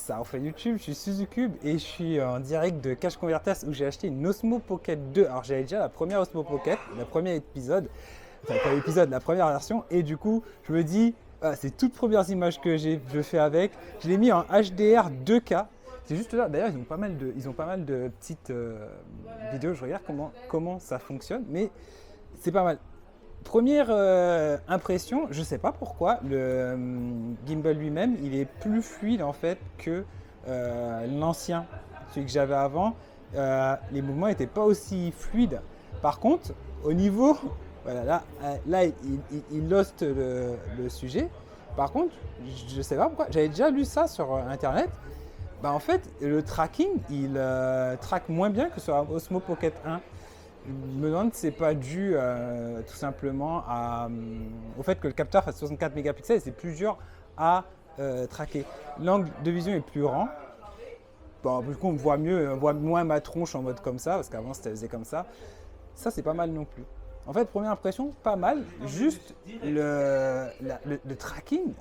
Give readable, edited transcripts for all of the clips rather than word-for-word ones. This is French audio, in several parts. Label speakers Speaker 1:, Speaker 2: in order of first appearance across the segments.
Speaker 1: ça refait YouTube, je suis Suzucube et je suis en direct de Cash Converters où j'ai acheté une Osmo Pocket 2. Alors j'avais déjà la première Osmo Pocket, le premier épisode, enfin pas l'épisode, la première version et du coup je me dis, c'est toutes premières images que je fais avec. Je l'ai mis en HDR 2K. C'est juste là, d'ailleurs ils ont pas mal de petites vidéos, je regarde comment ça fonctionne, mais c'est pas mal. Première impression, je sais pas pourquoi, le gimbal lui-même, il est plus fluide en fait que l'ancien, celui que j'avais avant. Les mouvements n'étaient pas aussi fluides. Par contre, au niveau, voilà, là il lost le sujet. Par contre, je sais pas pourquoi, j'avais déjà lu ça sur internet. Bah en fait, le tracking, il traque moins bien que sur la Osmo Pocket 1. Je me demande si c'est pas dû tout simplement au fait que le capteur fasse 64 mégapixels et c'est plus dur à traquer. L'angle de vision est plus grand. Bon, du coup, on voit mieux, on voit moins ma tronche en mode comme ça, parce qu'avant c'était faisait comme ça. Ça, c'est pas mal non plus. En fait, première impression, pas mal. Juste le tracking,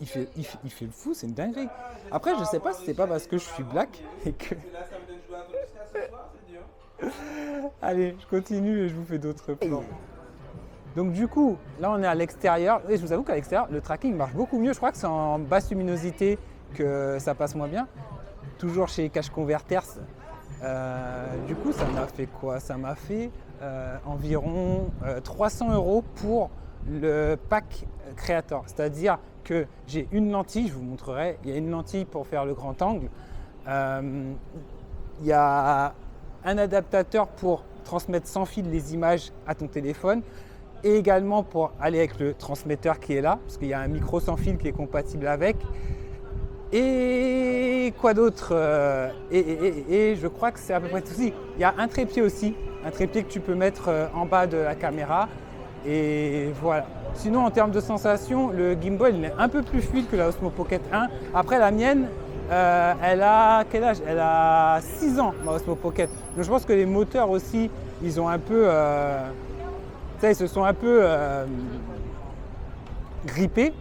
Speaker 1: il fait le fou, c'est une dinguerie. Après, je sais pas si c'est pas parce que je suis black et que. Allez, je continue et je vous fais d'autres plans. Donc du coup, là on est à l'extérieur. Et je vous avoue qu'à l'extérieur, le tracking marche beaucoup mieux. Je crois que c'est en basse luminosité que ça passe moins bien. Toujours chez Cash Converters. Du coup, ça m'a fait quoi? Ça m'a fait environ 300 € pour le pack créateur. C'est-à-dire que j'ai une lentille, je vous montrerai. Il y a une lentille pour faire le grand angle. Il y a un adaptateur pour transmettre sans fil les images à ton téléphone et également pour aller avec le transmetteur qui est là, parce qu'il y a un micro sans fil qui est compatible avec. Et quoi d'autre et je crois que c'est à peu près tout. Il y a un trépied aussi, un trépied que tu peux mettre en bas de la caméra. Et voilà. Sinon, en termes de sensation, le gimbal il est un peu plus fluide que la Osmo Pocket 1. Après, la mienne, elle a quel âge? Elle a 6 ans, ma Osmo Pocket. Donc je pense que les moteurs aussi, ils ont un peu, ils se sont un peu grippés.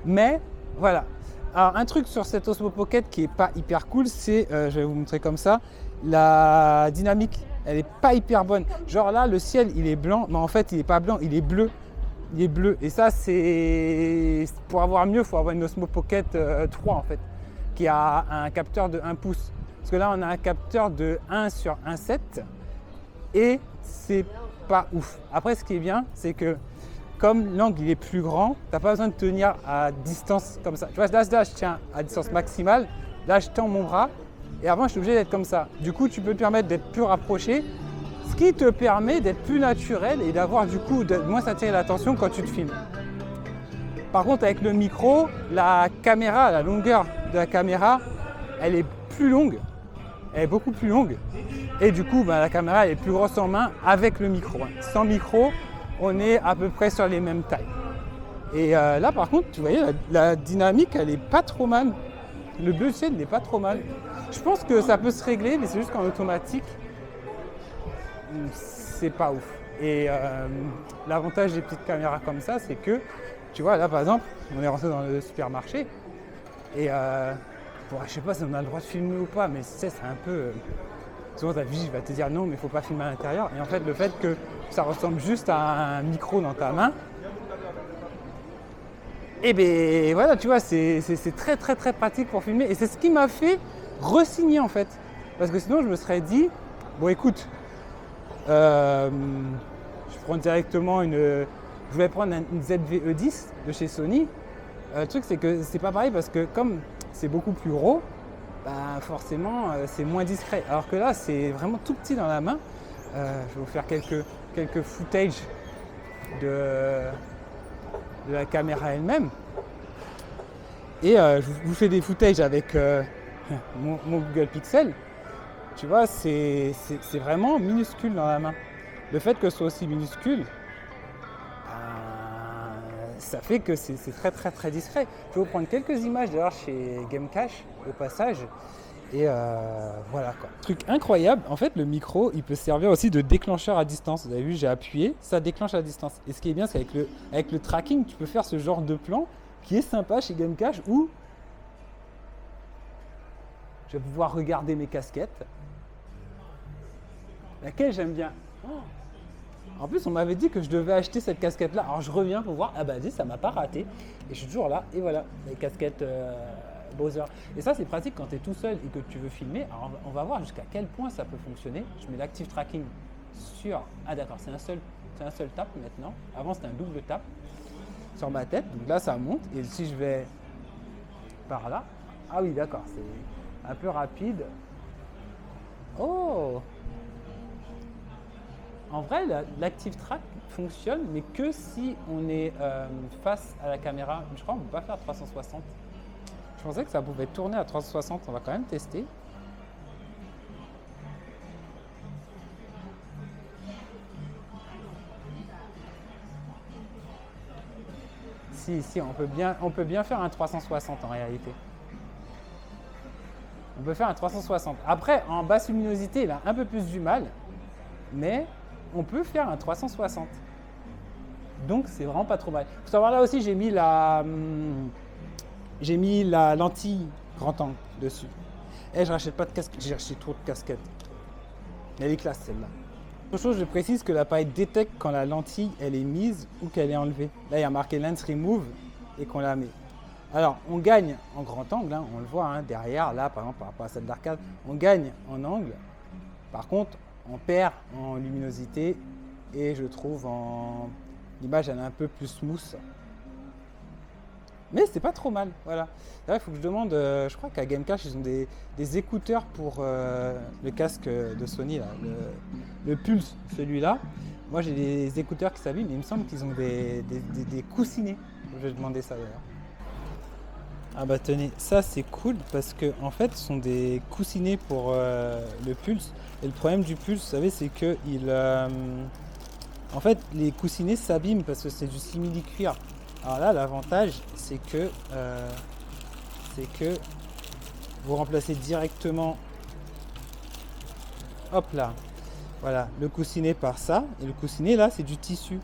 Speaker 1: Mais voilà. Alors un truc sur cette Osmo Pocket qui est pas hyper cool, c'est, je vais vous montrer comme ça, la dynamique. Elle est pas hyper bonne. Genre là, le ciel, il est blanc, mais en fait, il est pas blanc, il est bleu. Il est bleu. Et ça, c'est pour avoir mieux, il faut avoir une Osmo Pocket 3 en fait, qui a un capteur de 1 pouce. Parce que là, on a un capteur de 1/1.7 et c'est pas ouf. Après, ce qui est bien, c'est que comme l'angle il est plus grand, tu n'as pas besoin de tenir à distance comme ça. Tu vois, là, je tiens à distance maximale. Là, je tends mon bras. Et avant, je suis obligé d'être comme ça. Du coup, tu peux te permettre d'être plus rapproché, ce qui te permet d'être plus naturel et d'avoir du coup de moins attirer l'attention quand tu te filmes. Par contre, avec le micro, la caméra, la longueur de la caméra, elle est plus longue. Elle est beaucoup plus longue. Et du coup, la caméra elle est plus grosse en main avec le micro. Sans micro, on est à peu près sur les mêmes tailles. Et là, par contre, tu voyez, la dynamique, elle est pas trop mal. Le bleu ciel, il n'est pas trop mal. Je pense que ça peut se régler, mais c'est juste qu'en automatique, c'est pas ouf. Et l'avantage des petites caméras comme ça, c'est que, tu vois, là par exemple, on est rentré dans le supermarché et je sais pas si on a le droit de filmer ou pas, mais c'est un peu. Souvent ta vie va te dire non, mais il faut pas filmer à l'intérieur. Et en fait, le fait que ça ressemble juste à un micro dans ta main, et ben voilà, tu vois, c'est très très très pratique pour filmer. Et c'est ce qui m'a fait re-signer en fait. Parce que sinon, je me serais dit, bon écoute, je prends directement je voulais prendre une ZV-E10 de chez Sony. Le truc, c'est que c'est pas pareil parce que comme c'est beaucoup plus gros, forcément, c'est moins discret. Alors que là, c'est vraiment tout petit dans la main. Je vais vous faire quelques footage de la caméra elle-même. Et je vous fais des footages avec mon Google Pixel. Tu vois, c'est vraiment minuscule dans la main. Le fait que ce soit aussi minuscule, ça fait que c'est très très très discret. Je vais vous prendre quelques images d'ailleurs chez GameCache au passage. Et voilà quoi. Truc incroyable, en fait le micro il peut servir aussi de déclencheur à distance. Vous avez vu, j'ai appuyé, ça déclenche à distance. Et ce qui est bien, c'est avec le tracking, tu peux faire ce genre de plan qui est sympa chez GameCache où Je vais pouvoir regarder mes casquettes. Laquelle j'aime bien. Oh. En plus, on m'avait dit que je devais acheter cette casquette-là. Alors je reviens pour voir. Ah bah dis, ça m'a pas raté. Et je suis toujours là. Et voilà, les casquettes Bowser. Et ça, c'est pratique quand tu es tout seul et que tu veux filmer. Alors on va voir jusqu'à quel point ça peut fonctionner. Je mets l'active tracking sur... Ah d'accord, c'est un seul tap maintenant. Avant, c'était un double tap sur ma tête. Donc là, ça monte. Et si je vais par là... Ah oui, d'accord, c'est un peu rapide. Oh! En vrai, l'active track fonctionne, mais que si on est face à la caméra. Je crois qu'on ne peut pas faire 360. Je pensais que ça pouvait tourner à 360. On va quand même tester. Si, on peut bien faire un 360 en réalité. On peut faire un 360. Après, en basse luminosité, il a un peu plus du mal, mais on peut faire un 360. Donc, c'est vraiment pas trop mal. Il faut savoir, là aussi, j'ai mis la lentille grand angle dessus. Et je rachète pas de casquette, j'ai acheté trop de casquettes. Elle est classe celle-là. Autre chose, je précise que l'appareil détecte quand la lentille elle est mise ou qu'elle est enlevée. Là, il y a marqué Lens Remove et qu'on la met. Alors, on gagne en grand angle, hein, on le voit hein, derrière, là, par exemple, par rapport à celle d'arcade, on gagne en angle. Par contre, on perd en luminosité et je trouve l'image elle est un peu plus smooth. Mais c'est pas trop mal, voilà. Là, il faut que je demande, je crois qu'à Gamecash, ils ont des écouteurs pour le casque de Sony, là, le Pulse, celui-là. Moi, j'ai des écouteurs qui s'abîment, mais il me semble qu'ils ont des coussinets. Je vais demander ça d'ailleurs. Ah bah tenez, ça c'est cool parce que en fait ce sont des coussinets pour le Pulse. Et le problème du Pulse, vous savez, c'est que en fait les coussinets s'abîment parce que c'est du simili-cuir. Alors là, l'avantage c'est que vous remplacez directement, hop là, voilà, le coussinet par ça. Et le coussinet là, c'est du tissu.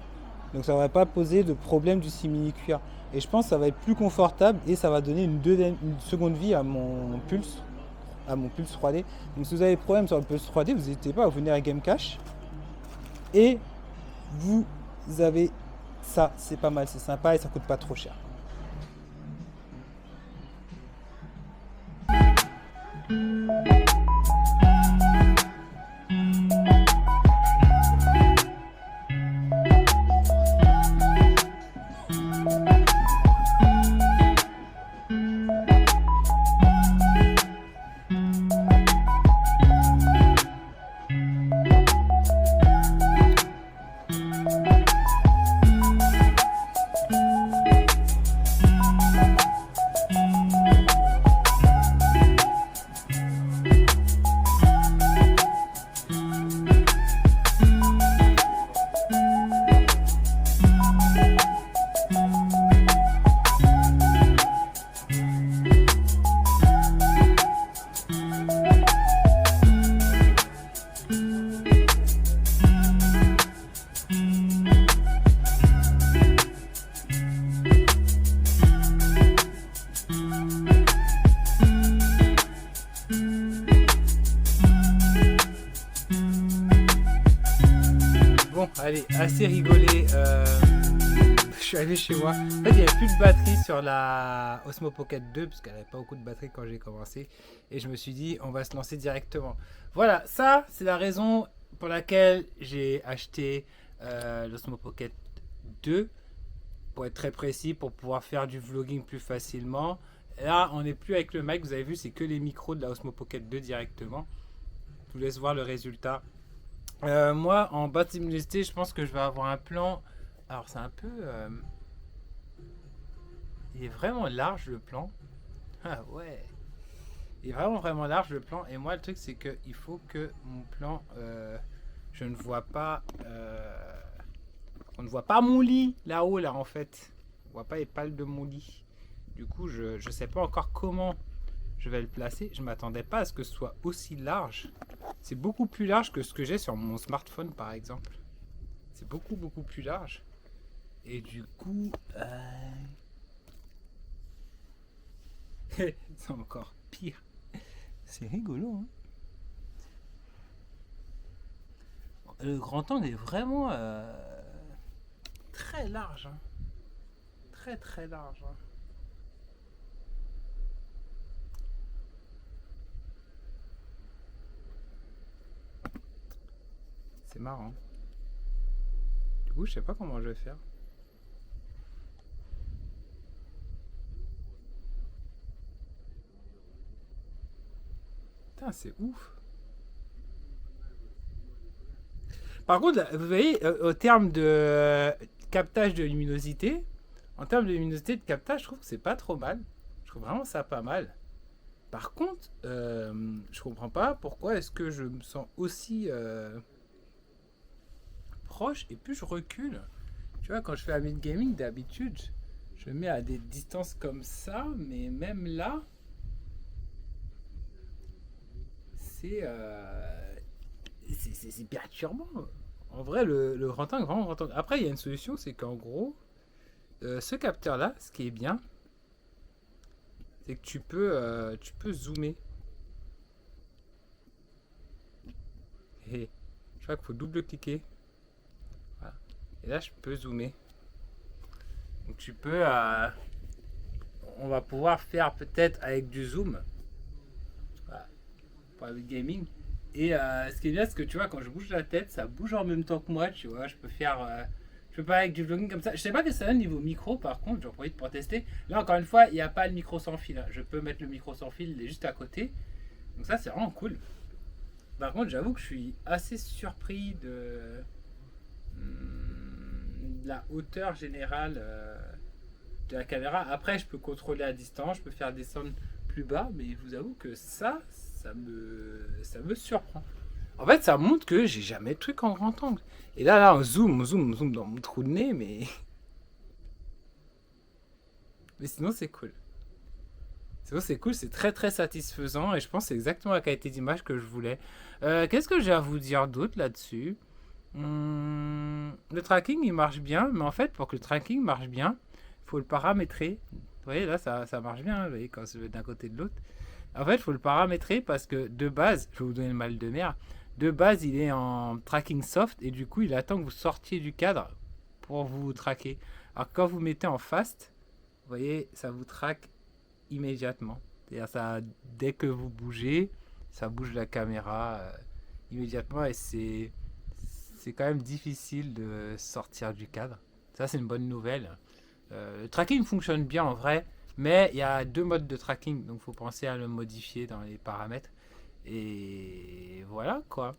Speaker 1: Donc ça ne va pas poser de problème du simili-cuir. Et je pense que ça va être plus confortable et ça va donner une seconde vie à mon Pulse 3D. Donc si vous avez des problèmes sur le Pulse 3D, vous n'hésitez pas à venir à Gamecash. Et vous avez ça, c'est pas mal, c'est sympa et ça coûte pas trop cher. Allez, assez rigolé. Je suis allé chez moi. En fait, il n'y avait plus de batterie sur la Osmo Pocket 2 parce qu'elle n'avait pas beaucoup de batterie quand j'ai commencé. Et je me suis dit, on va se lancer directement. Voilà, ça, c'est la raison pour laquelle j'ai acheté l'Osmo Pocket 2. Pour être très précis, pour pouvoir faire du vlogging plus facilement. Là, on n'est plus avec le mic. Vous avez vu, c'est que les micros de la Osmo Pocket 2 directement. Je vous laisse voir le résultat. Moi, en basse luminosité, je pense que je vais avoir un plan. Alors, c'est un peu. Il est vraiment large le plan. Ah ouais. Il est vraiment large le plan. Et moi, le truc, c'est que il faut que mon plan. Je ne vois pas. On ne voit pas mon lit là-haut, là, en fait. On ne voit pas les pales de mon lit. Du coup, je ne sais pas encore comment je vais le placer. Je ne m'attendais pas à ce que ce soit aussi large. C'est beaucoup plus large que ce que j'ai sur mon smartphone, par exemple. C'est beaucoup plus large. Et du coup... c'est encore pire. C'est rigolo, hein. Le grand angle est vraiment très large, hein. Très très large, hein. C'est marrant. Du coup, je sais pas comment je vais faire. Putain, c'est ouf. Par contre, là, vous voyez, au terme de captage de luminosité, en termes de luminosité de captage, je trouve que c'est pas trop mal. Je trouve vraiment ça pas mal. Par contre, je comprends pas pourquoi est-ce que je me sens aussi proche et plus je recule. Tu vois, quand je fais la mid-gaming, d'habitude, je mets à des distances comme ça, mais même là, c'est c'est perturbant. En vrai, le grand angle, vraiment grand angle. Après, il y a une solution, c'est qu'en gros, ce capteur-là, ce qui est bien, c'est que tu peux zoomer. Et je crois qu'il faut double-cliquer. Voilà. Et là, je peux zoomer. Donc tu peux... on va pouvoir faire peut-être avec du zoom. Voilà. Pour le gaming. Et ce qui est bien, c'est que tu vois, quand je bouge la tête, ça bouge en même temps que moi, tu vois. Je peux faire... je peux pas avec du vlogging comme ça. Je sais pas que ça donne niveau micro, par contre, j'en profite pour tester. Là, encore une fois, il n'y a pas le micro sans fil, hein. Je peux mettre le micro sans fil, il est juste à côté. Donc ça, c'est vraiment cool. Par contre, j'avoue que je suis assez surpris de la hauteur générale de la caméra. Après, je peux contrôler à distance, je peux faire descendre plus bas, mais je vous avoue que ça me surprend. En fait, ça montre que j'ai jamais de truc en grand angle. Et là, on zoom dans mon trou de nez, mais... Mais sinon, c'est cool. Sinon, c'est cool, c'est très très satisfaisant et je pense que c'est exactement la qualité d'image que je voulais. Qu'est-ce que j'ai à vous dire d'autre là-dessus? Le tracking, il marche bien, mais en fait, pour que le tracking marche bien, il faut le paramétrer. Vous voyez, là, ça marche bien, hein, vous voyez, quand je vais d'un côté de l'autre. En fait, il faut le paramétrer parce que de base, je vais vous donner le mal de mer, de base, il est en tracking soft et du coup, il attend que vous sortiez du cadre pour vous traquer. Alors quand vous mettez en fast, vous voyez, ça vous traque immédiatement. C'est-à-dire ça, dès que vous bougez, ça bouge la caméra immédiatement et c'est quand même difficile de sortir du cadre. Ça, c'est une bonne nouvelle. Le tracking fonctionne bien en vrai, mais il y a deux modes de tracking, donc il faut penser à le modifier dans les paramètres. Et voilà quoi.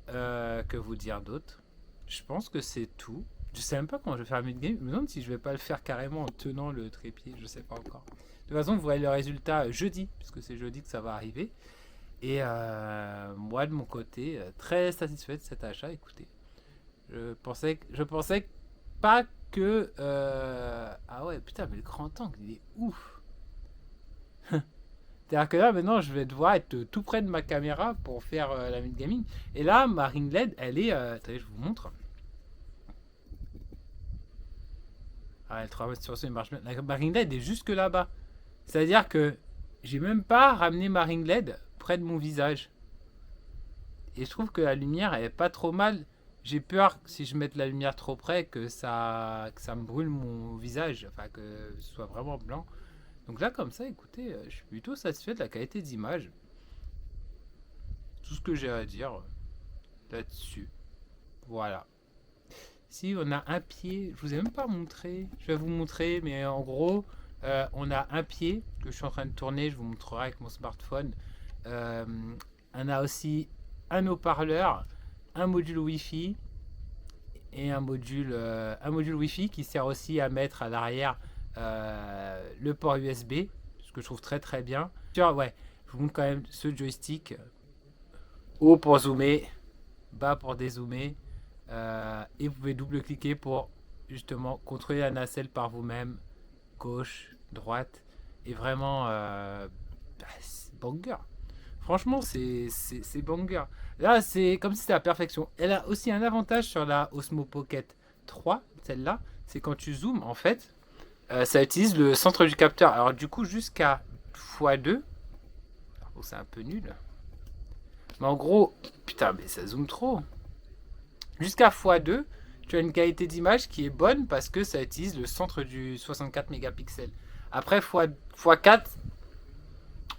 Speaker 1: Que vous dire d'autre? Je pense que c'est tout. Je sais même pas comment je vais faire le mid-game. Je me demande si je vais pas le faire carrément en tenant le trépied. Je sais pas encore. De toute façon, vous verrez le résultat jeudi, puisque c'est jeudi que ça va arriver. Et moi, de mon côté, très satisfait de cet achat. Écoutez, je pensais pas que... Ah ouais, putain, mais le grand angle, il est ouf. C'est-à-dire que là, maintenant, je vais devoir être tout près de ma caméra pour faire la mid-gaming. Et là, ma ring LED, elle est... attendez, je vous montre. Ah, le 3 mètres sur 100, il marche bien. Ma ring LED est jusque là-bas. C'est-à-dire que j'ai même pas ramené ma ring LED près de mon visage. Et je trouve que la lumière, elle est pas trop mal. J'ai peur, si je mette la lumière trop près, que ça me brûle mon visage. Enfin, que ce soit vraiment blanc. Donc là, comme ça, écoutez, je suis plutôt satisfait de la qualité d'image. Tout ce que j'ai à dire là-dessus. Voilà. Si on a un pied, je vous ai même pas montré. Je vais vous montrer, mais en gros, on a un pied que je suis en train de tourner. Je vous montrerai avec mon smartphone. On a aussi un haut-parleur, un module Wi-Fi et un module Wi-Fi qui sert aussi à mettre à l'arrière le port USB, ce que je trouve très très bien. Ouais, je vous montre quand même ce joystick. Haut pour zoomer, bas pour dézoomer. Et vous pouvez double-cliquer pour justement contrôler la nacelle par vous-même, gauche, droite, et vraiment c'est banger. Franchement, c'est banger. Là, c'est comme si c'était la perfection. Elle a aussi un avantage sur la Osmo Pocket 3, celle-là, c'est quand tu zoomes, en fait, ça utilise le centre du capteur. Alors du coup, jusqu'à x2, trouve c'est un peu nul. Mais en gros, putain, mais ça zoome trop. Jusqu'à x2, tu as une qualité d'image qui est bonne parce que ça utilise le centre du 64 mégapixels. Après, x4,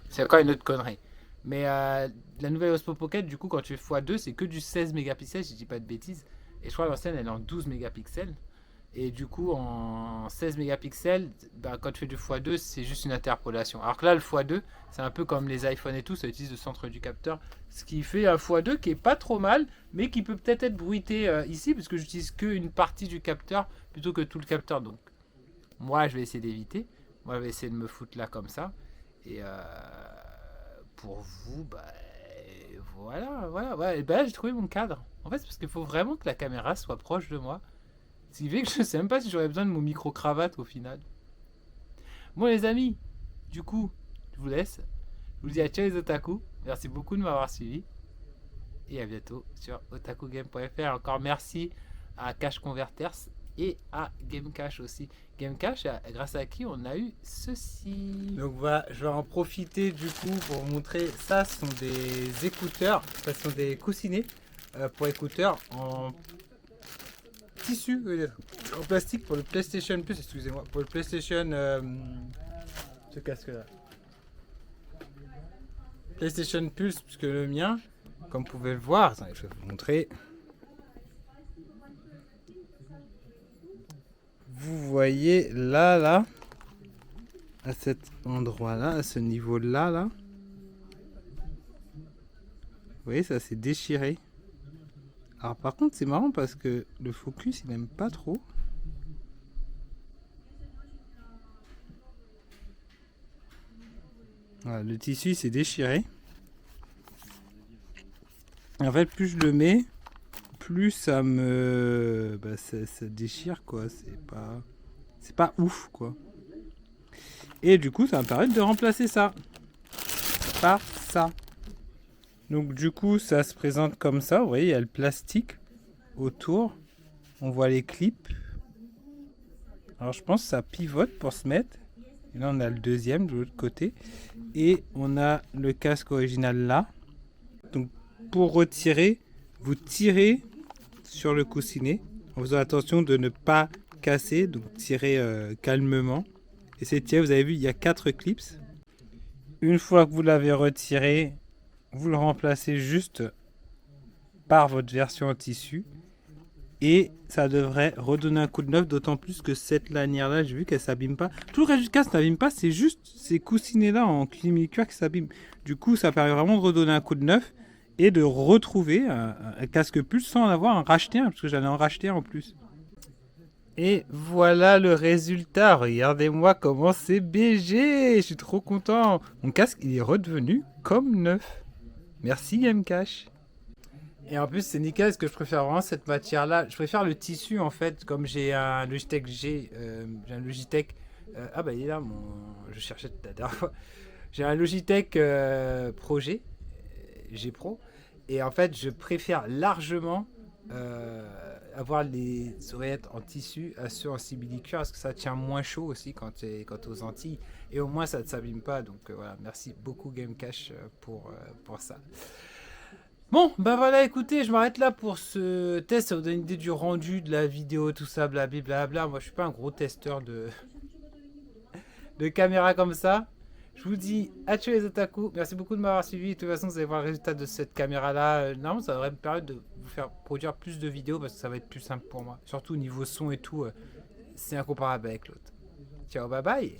Speaker 1: c'est encore une autre connerie. Mais la nouvelle Osmo Pocket, du coup, quand tu fais x2, c'est que du 16 mégapixels, si je dis pas de bêtises. Et je crois que l'ancienne, elle est en 12 mégapixels. Et du coup, en 16 mégapixels, bah, quand tu fais du x2, c'est juste une interpolation. Alors que là, le x2, c'est un peu comme les iPhones et tout, ça utilise le centre du capteur. Ce qui fait un x2 qui est pas trop mal, mais qui peut peut-être être bruité ici, parce que j'utilise qu'une partie du capteur plutôt que tout le capteur. Donc, moi, je vais essayer d'éviter. Moi, je vais essayer de me foutre là comme ça. Et pour vous, bah, voilà. Ouais, et ben, j'ai trouvé mon cadre. En fait, c'est parce qu'il faut vraiment que la caméra soit proche de moi. Ce qui fait que je sais même pas si j'aurais besoin de mon micro-cravate au final. Bon les amis, du coup, je vous laisse. Je vous dis à ciao les otaku. Merci beaucoup de m'avoir suivi. Et à bientôt sur otakugame.fr. Encore merci à Cash Converters et à Gamecash aussi. Gamecash, grâce à qui on a eu ceci. Donc voilà, je vais en profiter du coup pour vous montrer. Ça, ce sont des écouteurs. Ce sont des coussinets pour écouteurs en tissu, en plastique pour le PlayStation Plus, excusez-moi, pour le PlayStation, ce casque là. PlayStation Plus, puisque le mien, comme vous pouvez le voir, attendez, je vais vous montrer. Vous voyez là, à cet endroit-là, à ce niveau-là, là. Vous voyez, ça s'est déchiré. Alors par contre c'est marrant parce que le focus il aime pas trop. Voilà, le tissu s'est déchiré. Et en fait plus je le mets, plus ça me... Bah, ça déchire quoi, c'est pas ouf quoi. Et du coup ça va me permettre de remplacer ça par ça. Donc du coup ça se présente comme ça, vous voyez il y a le plastique autour, on voit les clips. Alors je pense que ça pivote pour se mettre. Et là on a le deuxième de l'autre côté. Et on a le casque original là. Donc pour retirer, vous tirez sur le coussinet en faisant attention de ne pas casser. Donc tirez calmement. Et c'est tiré, vous avez vu il y a 4 clips. Une fois que vous l'avez retiré, vous le remplacez juste par votre version en tissu et ça devrait redonner un coup de neuf, d'autant plus que cette lanière là, j'ai vu qu'elle s'abîme pas. Tout le reste du casque n'abîme pas, c'est juste ces coussinets là en cuir qui s'abîment. Du coup ça permet vraiment de redonner un coup de neuf et de retrouver un casque plus sans en avoir en racheter un, parce que j'allais en racheter un en plus. Et voilà le résultat, regardez-moi comment c'est BG, je suis trop content. Mon casque il est redevenu comme neuf. Merci Gamecash. Et en plus c'est nickel parce que je préfère vraiment cette matière là. Je préfère le tissu en fait, comme j'ai un Logitech G, j'ai un Logitech. Ah bah il est là je cherchais la dernière fois. J'ai un Logitech Pro G, G Pro. Et en fait je préfère largement avoir les oreillettes en tissu à ceux en simili-cuir parce que ça tient moins chaud aussi quand t'es aux Antilles. Et au moins ça ne s'abîme pas. Donc voilà, merci beaucoup Gamecash pour ça. Bon, bah voilà, écoutez, je m'arrête là pour ce test. Ça vous donne une idée du rendu de la vidéo, tout ça, blablabla. Moi, je suis pas un gros testeur de caméra comme ça. Je vous dis à ciao les otaku. Merci beaucoup de m'avoir suivi. De toute façon, vous allez voir le résultat de cette caméra-là. Normalement, ça devrait me permettre de vous faire produire plus de vidéos parce que ça va être plus simple pour moi. Surtout au niveau son et tout, c'est incomparable avec l'autre. Ciao, bye bye.